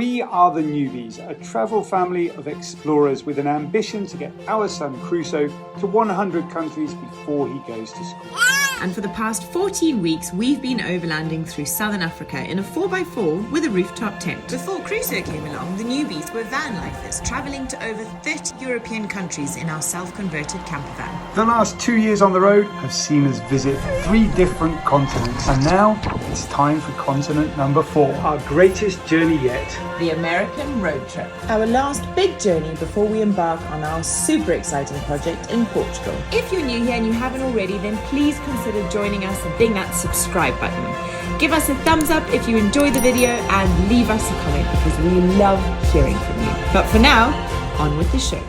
We are the Newbys, a travel family of explorers with an ambition to get our son Crusoe to 100 countries before he goes to school. And for the past 14 weeks, we've been overlanding through southern Africa in a 4x4 with a rooftop tent. Before Crusoe came along, the Newbys were van lifers, travelling to over 30 European countries in our self-converted camper van. The last 2 years on the road have seen us visit 3 different continents, and now it's time for continent number 4, our greatest journey yet. The American road trip. Our last big journey before we embark on our super exciting project in Portugal. If you're new here and you haven't already, then please consider joining us and ding that subscribe button. Give us a thumbs up if you enjoyed the video and leave us a comment because we love hearing from you. But for now, on with the show.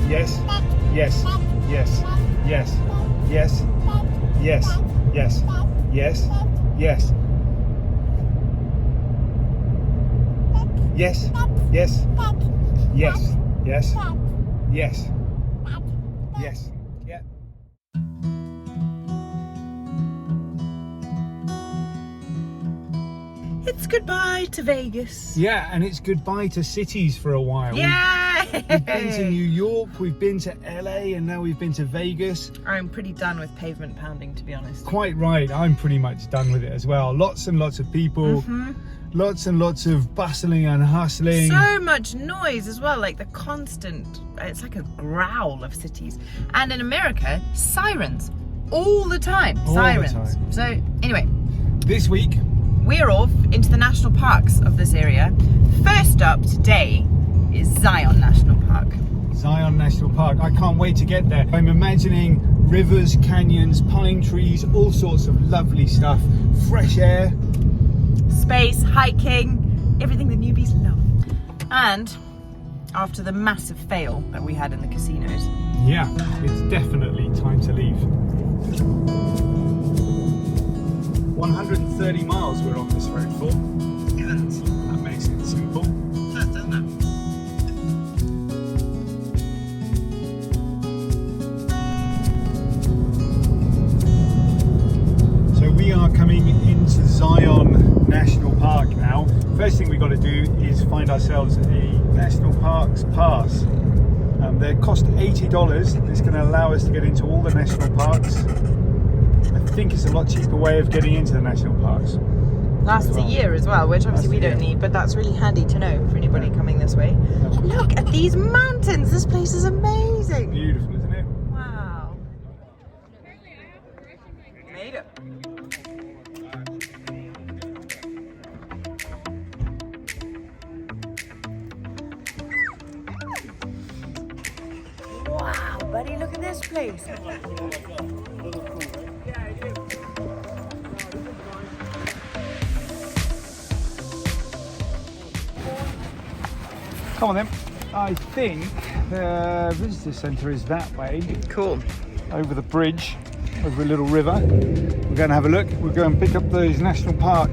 Yes, yes, yes, yes, yes, yes, yes, yes, yes. Yes, yes, yes, yes, yes, yes, yeah. It's goodbye to Vegas. Yeah, and it's goodbye to cities for a while. Yeah! We've been to New York, we've been to LA, and now we've been to Vegas. I'm pretty done with pavement pounding, to be honest. Quite right, I'm pretty much done with it as well. Lots and lots of people. Lots and lots of bustling and hustling. So much noise as well, like the constant, it's like a growl of cities. And in America, sirens all the time. All sirens. the time. So anyway, This week, we're off into the national parks of this area. First up today is Zion National Park. Zion National Park. I can't wait to get there. I'm imagining rivers, canyons, pine trees, all sorts of lovely stuff. Fresh air. Space, hiking, everything the newbies love. And after the massive fail that we had in the casinos. Yeah, it's definitely time to leave. 130 miles we're on this road for. That makes it simple. Doesn't it? So we are coming into Zion National Park now. First thing we've got to do is find ourselves a National Parks Pass. They cost $80. It's going to allow us to get into all the national parks. I think it's a lot cheaper way of getting into the national parks. Lasts a year as well, which obviously we don't need, but that's really handy to know for anybody coming this way. Look at these mountains! This place is amazing! Beautiful, isn't it? Wow. Made it. Wow, buddy, look at this place. Come on then. I think the visitor centre is that way. Cool. Over the bridge, over a little river. We're going to have a look. We'll go and pick up those national park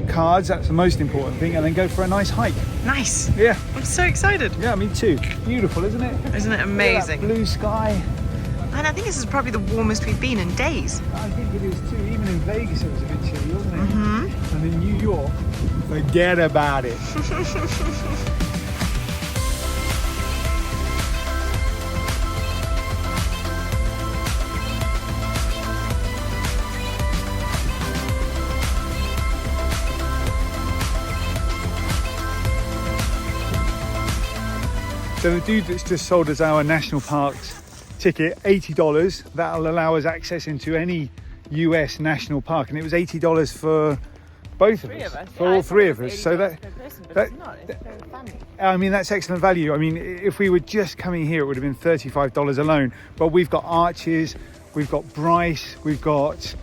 cards. That's the most important thing. And then go for a nice hike. Nice. Yeah. I'm so excited. Yeah, me too. Beautiful, isn't it? Isn't it amazing? Blue sky. And I think this is probably the warmest we've been in days. I think it is too. Even in Vegas it was a bit chilly, wasn't it? And in New York, forget about it. So the dude that's just sold us our national parks ticket, $80, that'll allow us access into any US national park, and it was $80 for both of us, for all three of us. So I mean, that's excellent value. I mean, if we were just coming here, it would have been $35 alone. But we've got Arches, we've got Bryce, we've got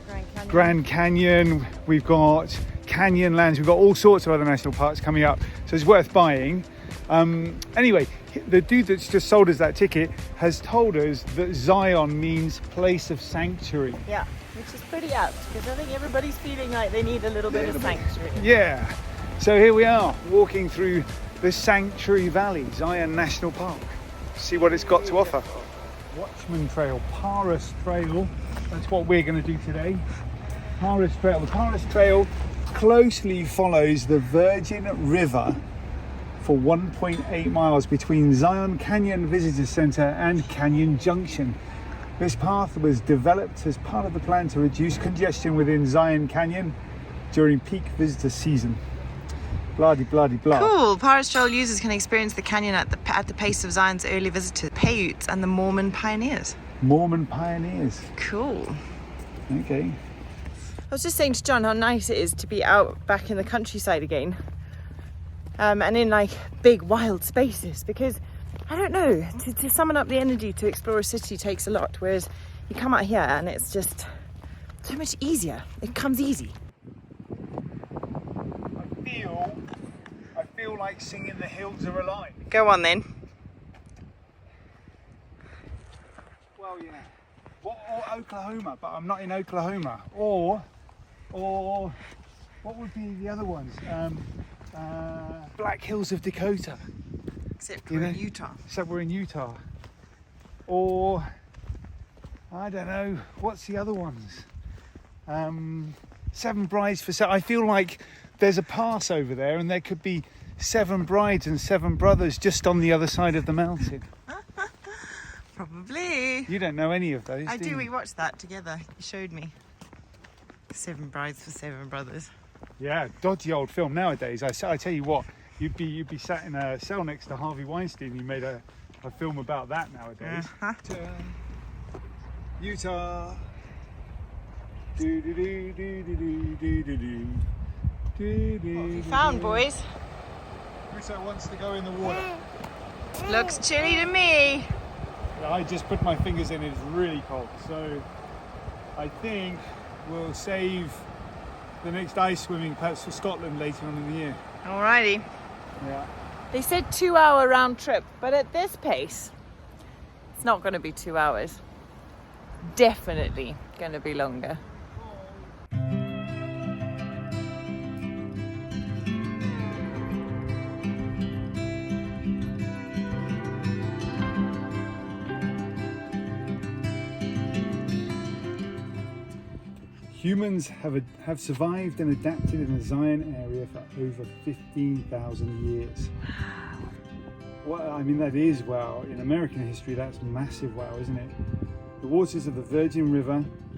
Grand Canyon, we've got Canyonlands, we've got all sorts of other national parks coming up. So it's worth buying. Anyway, the dude that's just sold us that ticket has told us that Zion means place of sanctuary. Yeah, which is pretty apt because I think everybody's feeling like they need a little bit of sanctuary. Yeah, so here we are walking through the Sanctuary Valley, Zion National Park. See what it's got to offer. Watchman Trail, Paris Trail, that's what we're going to do today. Paris Trail. The Paris Trail closely follows the Virgin River for 1.8 miles between Zion Canyon Visitor Center and Canyon Junction. This path was developed as part of the plan to reduce congestion within Zion Canyon during peak visitor season. Blah-de-blah-de-blah. Cool. Paris Trail users can experience the canyon at the pace of Zion's early visitors, Paiutes and the Mormon pioneers. Mormon pioneers. Cool. Okay. I was just saying to John how nice it is to be out back in the countryside again, and in like big wild spaces, because I don't know, to summon up the energy to explore a city takes a lot, whereas you come out here and it's just so much easier. It comes easy. I feel like singing "The Hills Are Alive." Go on then. Well, yeah. Or Oklahoma, but I'm not in Oklahoma. Or what would be the other ones? Black Hills of Dakota. Except we're in Utah. Except we're in Utah. Or I don't know. What's the other ones? Seven Brides for Sale. I feel like there's a pass over there, and there could be 7 brides and 7 brothers just on the other side of the mountain. Probably. You don't know any of those, I do. you? We watched that together. You showed me. 7 Brides for 7 Brothers. Yeah, dodgy old film nowadays. I tell you what, you'd be sat in a cell next to Harvey Weinstein. He made a film about that nowadays. Utah. Do do do do do do do do. What have you found, boys? Russo wants to go in the water. Looks chilly to me. I just put my fingers in. It's really cold, so I think we'll save the next ice swimming perhaps for Scotland later on in the year. Alrighty. Yeah. They said 2-hour round trip, but at this pace, it's not going to be 2 hours. Definitely going to be longer. Humans have survived and adapted in the Zion area for over 15,000 years. Well, I mean, that is wow. In American history, that's massive wow, isn't it? The waters of the Virgin River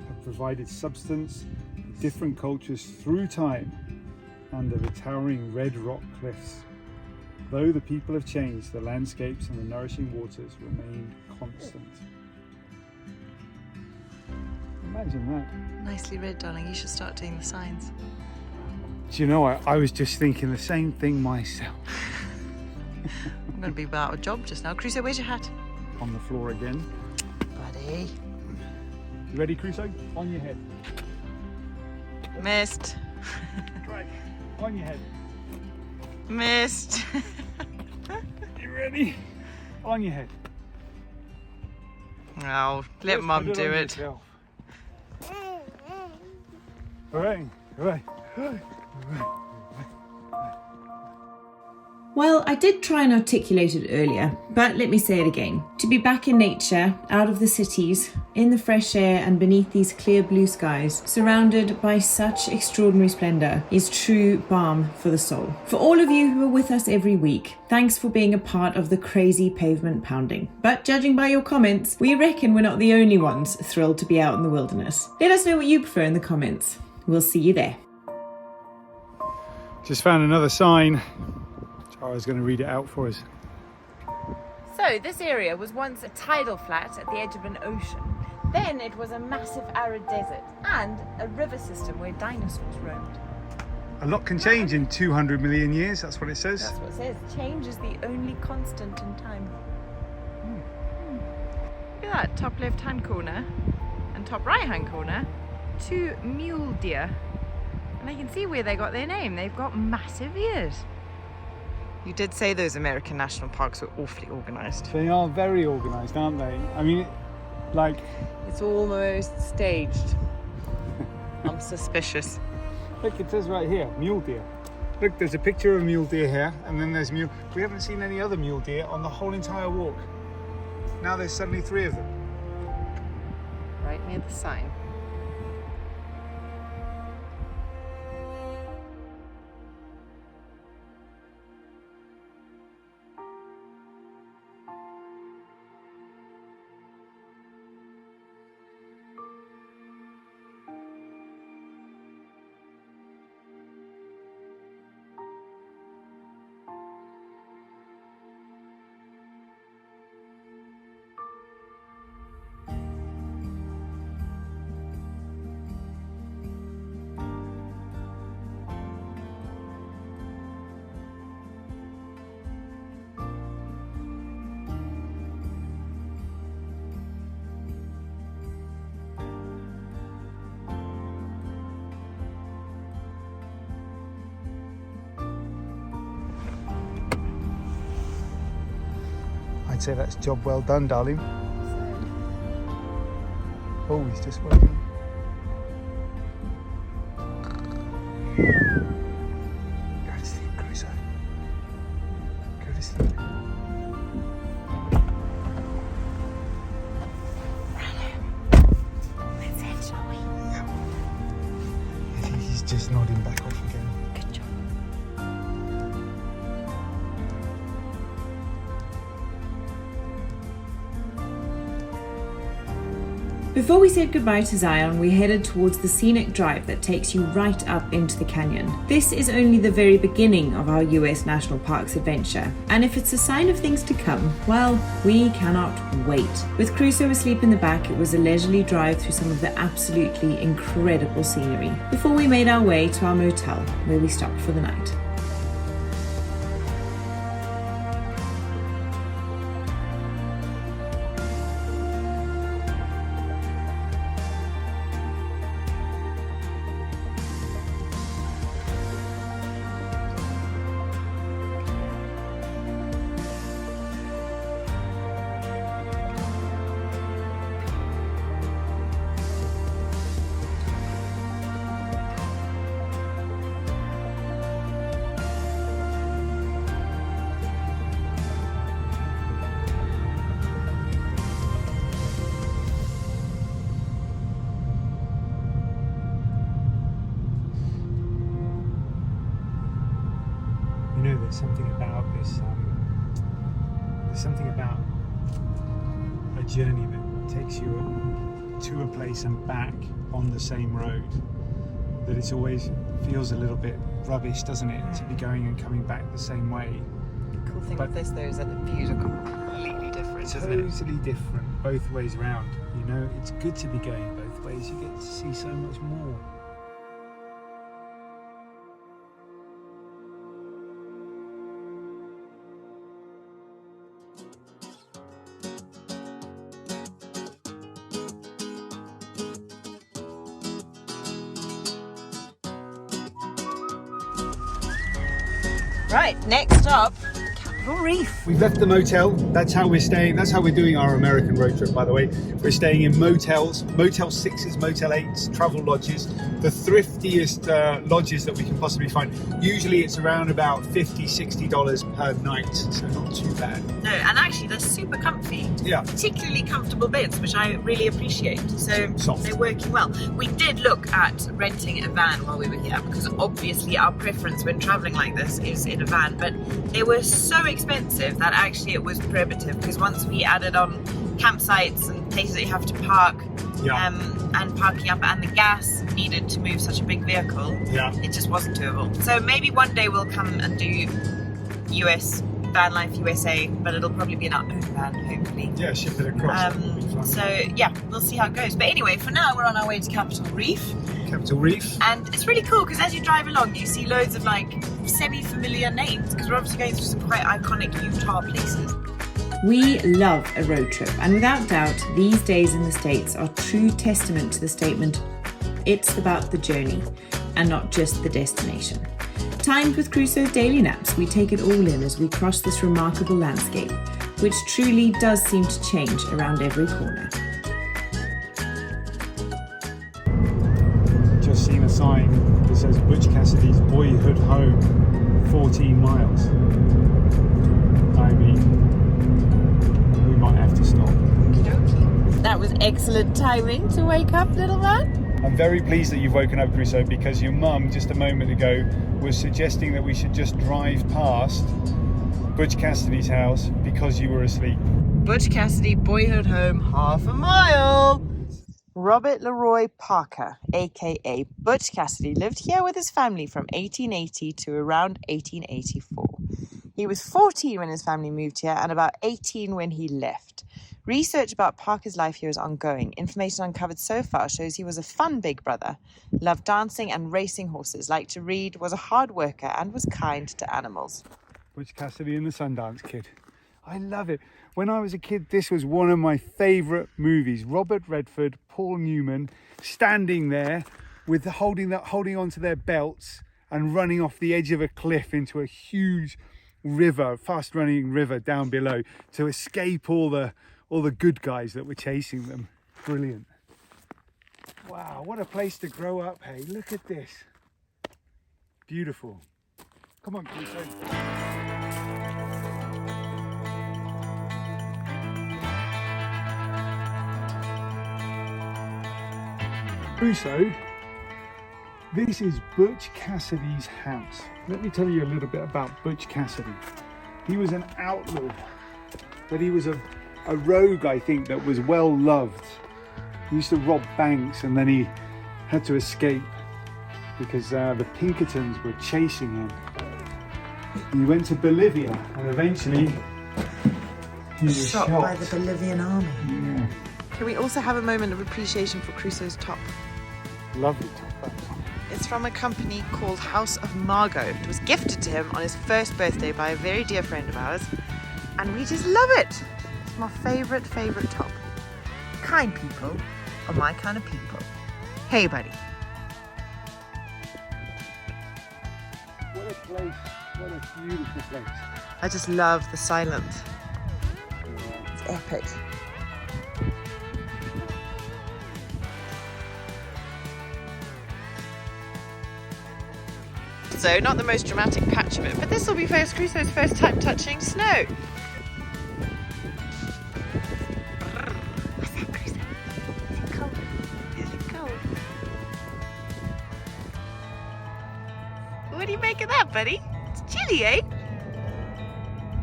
have provided substance to different cultures through time under the towering red rock cliffs. Though the people have changed, the landscapes and the nourishing waters remain constant. Imagine that. Nicely read, darling. You should start doing the signs. Do you know, I was just thinking the same thing myself. I'm going to be without a job just now. Crusoe, where's your hat? On the floor again. Buddy. You ready, Crusoe? On your head. Missed. Drag. On your head. Missed. You ready? On your head. Oh, let Mum Put do on it. yourself. Hooray, hooray, hooray. Well, I did try and articulate it earlier, but let me say it again. To be back in nature, out of the cities, in the fresh air and beneath these clear blue skies, surrounded by such extraordinary splendour, is true balm for the soul. For all of you who are with us every week, thanks for being a part of the crazy pavement pounding. But judging by your comments, we reckon we're not the only ones thrilled to be out in the wilderness. Let us know what you prefer in the comments. We'll see you there. Just found another sign. I was going to read it out for us. So this area was once a tidal flat at the edge of an ocean. Then it was a massive arid desert and a river system where dinosaurs roamed. A lot can change in 200 million years, that's what it says. That's what it says. Change is the only constant in time. Look at that, top left hand corner and top right hand corner, 2 mule deer. And I can see where they got their name. They've got massive ears. You did say those American national parks were awfully organised. They are very organised, aren't they? I mean, like... It's almost staged. I'm suspicious. Look, it says right here, mule deer. Look, there's a picture of a mule deer here, and then there's mule... We haven't seen any other mule deer on the whole entire walk. Now there's suddenly 3 of them. Right near the sign. I'd say that's job well done, darling. Oh, he's just working. Go to sleep, Crusoe. Go to sleep. Let's head, shall we? Yeah. I think he's just nodding back off again. Good job. Before we said goodbye to Zion, we headed towards the scenic drive that takes you right up into the canyon. This is only the very beginning of our US National Parks adventure, and if it's a sign of things to come, well, we cannot wait. With Crusoe asleep in the back, it was a leisurely drive through some of the absolutely incredible scenery before we made our way to our motel, where we stopped for the night. You know, there's something about this. There's something about a journey that takes you to a place and back on the same road. That it always feels a little bit rubbish, doesn't it, to be going and coming back the same way. The cool thing with this though is that the views are completely different, isn't it? Totally different, both ways around. You know, it's good to be going both ways. You get to see so much more. Right, next up, Reef. We've left the motel. That's how we're staying. That's how we're doing our American road trip, by the way. We're staying in motels, Motel 6s, Motel 8s, travel lodges, the thriftiest lodges that we can possibly find. Usually it's around about $50, $60 per night, so not too bad. No, and actually they're super comfy. Yeah. Particularly comfortable beds, which I really appreciate. So Soft. they're working well. We did look at renting a van while we were here because obviously our preference when traveling like this is in a van, but they were so expensive that actually it was prohibitive because once we added on campsites and places that you have to park and parking up and the gas needed to move such a big vehicle, it just wasn't doable. So maybe one day we'll come and do US Van Life USA, but it'll probably be in our own van, hopefully. Yeah, ship it across. So yeah, we'll see how it goes. But anyway, for now we're on our way to Capital Reef. Capital Reef. And it's really cool because as you drive along, you see loads of like semi-familiar names because we're obviously going through some quite iconic Utah places. We love a road trip, and without doubt, these days in the States are true testament to the statement, it's about the journey and not just the destination. Timed with Crusoe's daily naps, we take it all in as we cross this remarkable landscape, which truly does seem to change around every corner. Just seen a sign that says Butch Cassidy's Boyhood home, 14 miles. I mean, we might have to stop. That was excellent timing to wake up, little man. I'm very pleased that you've woken up, Crusoe, because your mum just a moment ago was suggesting that we should just drive past Butch Cassidy's house because you were asleep. Butch Cassidy, Boyhood home, half a mile. Robert Leroy Parker, aka Butch Cassidy, lived here with his family from 1880 to around 1884. He was 14 when his family moved here and about 18 when he left. Research about Parker's life here is ongoing. Information uncovered so far shows he was a fun big brother, loved dancing and racing horses, liked to read, was a hard worker, and was kind to animals. Butch Cassidy and the Sundance Kid. I love it. When I was a kid, this was one of my favourite movies. Robert Redford, Paul Newman, standing there with holding on to their belts and running off the edge of a cliff into a huge river, fast running river down below to escape all the good guys that were chasing them. Brilliant. Wow, what a place to grow up, hey, look at this. Beautiful. Come on, Crusoe. Crusoe, this is Butch Cassidy's house. Let me tell you a little bit about Butch Cassidy. He was an outlaw, but he was a rogue, I think, that was well loved. He used to rob banks and then he had to escape because the Pinkertons were chasing him. He went to Bolivia and eventually he was shot by the Bolivian army. Yeah. Can we also have a moment of appreciation for Crusoe's top? Lovely top. It's from a company called House of Margot. It was gifted to him on his first birthday by a very dear friend of ours, and we just love it. It's my favourite top. Kind people are my kind of people. Hey, buddy. What a place, what a beautiful place. I just love the silence. It's epic. So, not the most dramatic patch of it, but this will be Crusoe's first time touching snow. What's that, Crusoe? Is it cold? Is it cold? What do you make of that, buddy? It's chilly, eh?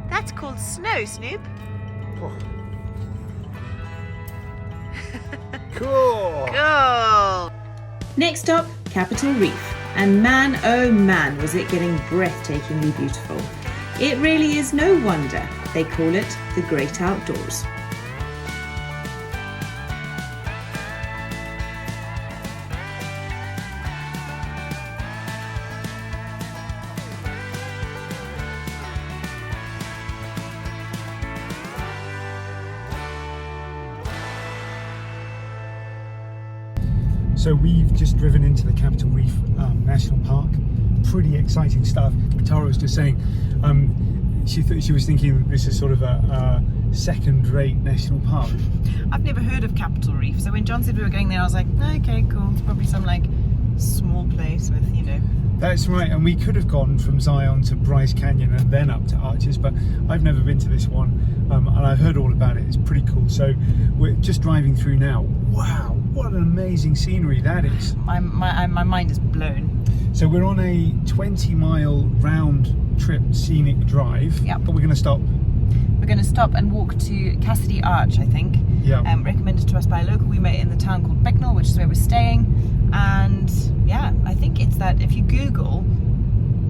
That's called snow, Snoop. Cool. Cool. Next up, Capitol Reef. And man, oh man, was it getting breathtakingly beautiful. It really is no wonder they call it the Great Outdoors. So we've just driven into the Capitol Reef National Park. Pretty exciting stuff. Tara was just saying she was thinking that this is sort of a second-rate national park. I've never heard of Capitol Reef, so when John said we were going there, I was like, okay, cool. It's probably some like small place with, you know. That's right, and we could have gone from Zion to Bryce Canyon and then up to Arches, but I've never been to this one, and I've heard all about it. It's pretty cool. So we're just driving through now. Wow, what an amazing scenery that is. My mind is blown. So we're on a 20-mile round trip scenic drive. Yep. But we're going to stop. We're going to stop and walk to Cassidy Arch, I think. Yeah. Recommended to us by a local we met in the town called Bicknell, which is where we're staying. And yeah, I think it's that if you Google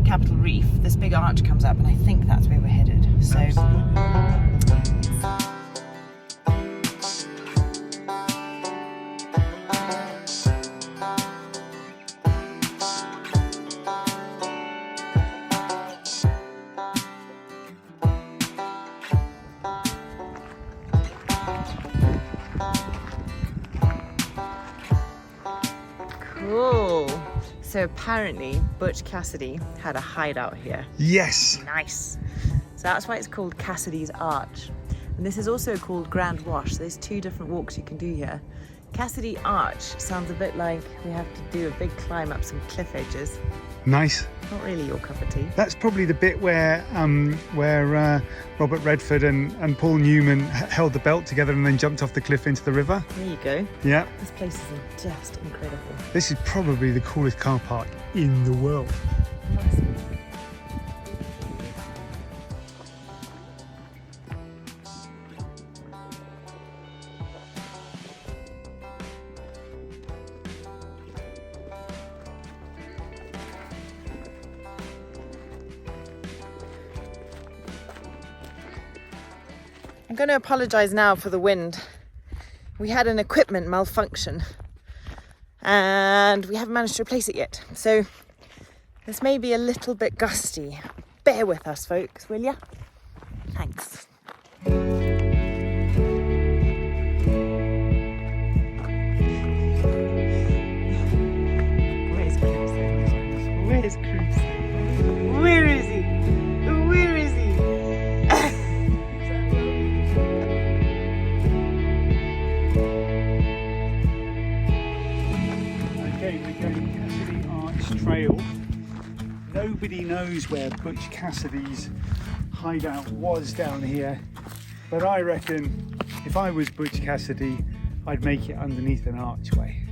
Capitol Reef, this big arch comes up, and I think that's where we're headed. So. Absolutely. Cool. So apparently Butch Cassidy had a hideout here. Yes. Nice. So that's why it's called Cassidy's Arch. And this is also called Grand Wash. So there's two different walks you can do here. Cassidy Arch sounds a bit like we have to do a big climb up some cliff edges. Nice. Not really your cup of tea. That's probably the bit where Robert Redford and Paul Newman held the belt together and then jumped off the cliff into the river. There you go. Yeah. This place is just incredible. This is probably the coolest car park in the world. Must be. I'm going to apologise now for the wind. We had an equipment malfunction and we haven't managed to replace it yet. So this may be a little bit gusty. Bear with us, folks, will ya? Thanks. Where's Crusoe? Where's Crusoe? Where is he? Where is he? knows where Butch Cassidy's hideout was down here, but I reckon if I was Butch Cassidy, I'd make it underneath an archway.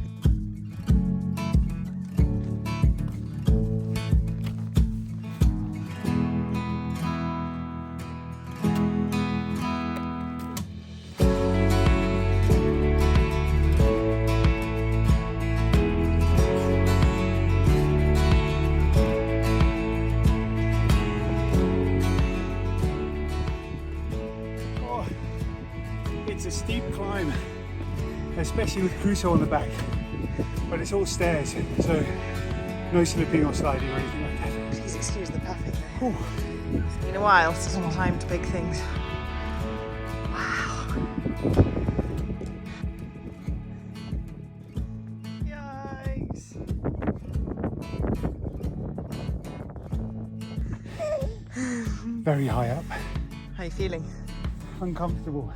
It's a steep climb, especially with Crusoe on the back, but it's all stairs, so no slipping or sliding or anything like that. Please excuse the puffing. It's been a while since I've climbed big things. Wow. Yikes. Very high up. How are you feeling? Uncomfortable.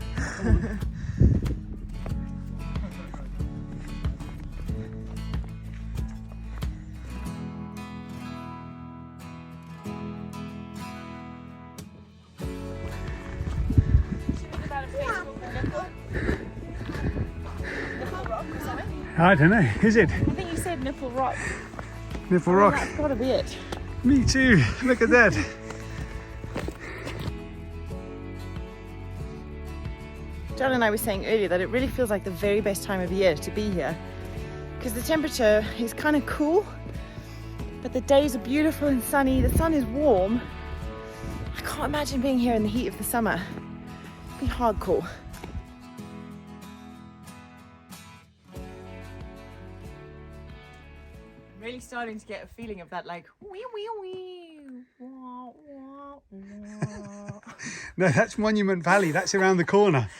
I don't know, is it? I think you said Nipple Rock. Nipple Rock? That's gotta be it. Me too, look at that. John and I were saying earlier that it really feels like the very best time of year to be here because the temperature is kind of cool, but the days are beautiful and sunny. The sun is warm. I can't imagine being here in the heat of the summer. It'd be hardcore. I'm really starting to get a feeling of that like wee wee wee. Wah, wah, wah. No, that's Monument Valley, that's around the corner.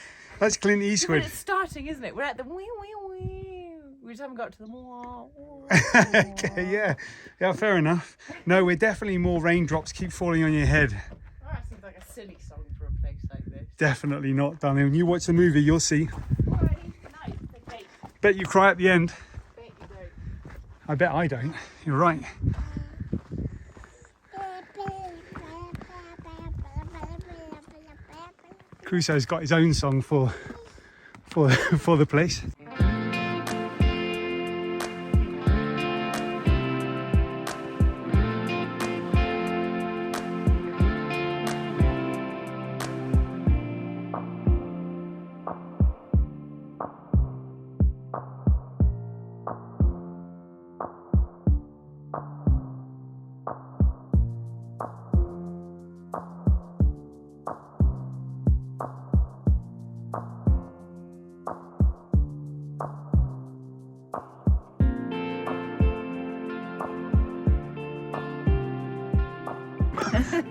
That's Clint Eastwood. But it's starting, isn't it? We're at the wee wee wee. We just haven't got to the wah, wah, Okay, yeah, fair enough. No, we're definitely more raindrops keep falling on your head. Oh, that seems like a silly song for a place like this. Definitely not, darling. When you watch the movie, you'll see. Alrighty, nice, okay. Bet you cry at the end. Bet you don't. I bet I don't. You're right. Crusoe's got his own song for the place.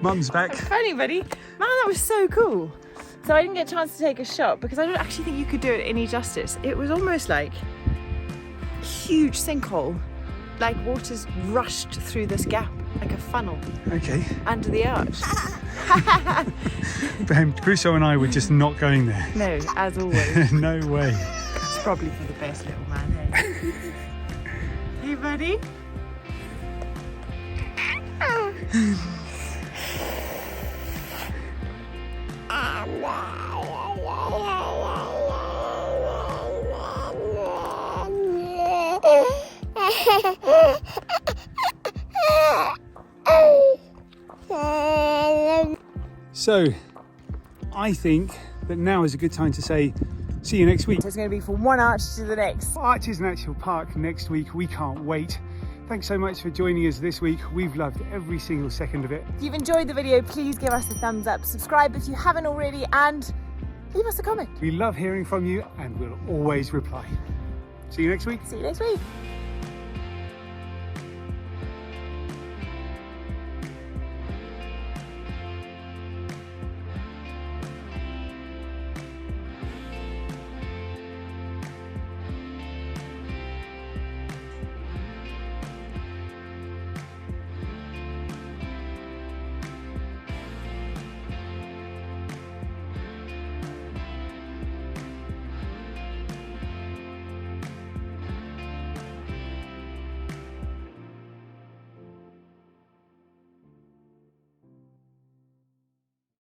Mum's back. Funny, buddy. Man, that was so cool. So I didn't get a chance to take a shot because I don't actually think you could do it any justice. It was almost like a huge sinkhole. Like water's rushed through this gap, like a funnel. Okay. Under the arch. Crusoe and I were just not going there. No, as always. No way. It's probably for the best, little man, eh? Hey, buddy. So, I think that now is a good time to say see you next week. So it's going to be from one arch to the next. Arches National Park next week. We can't wait. Thanks so much for joining us this week. We've loved every single second of it. If you've enjoyed the video, please give us a thumbs up, subscribe if you haven't already, and leave us a comment. We love hearing from you and we'll always reply. See you next week. See you next week.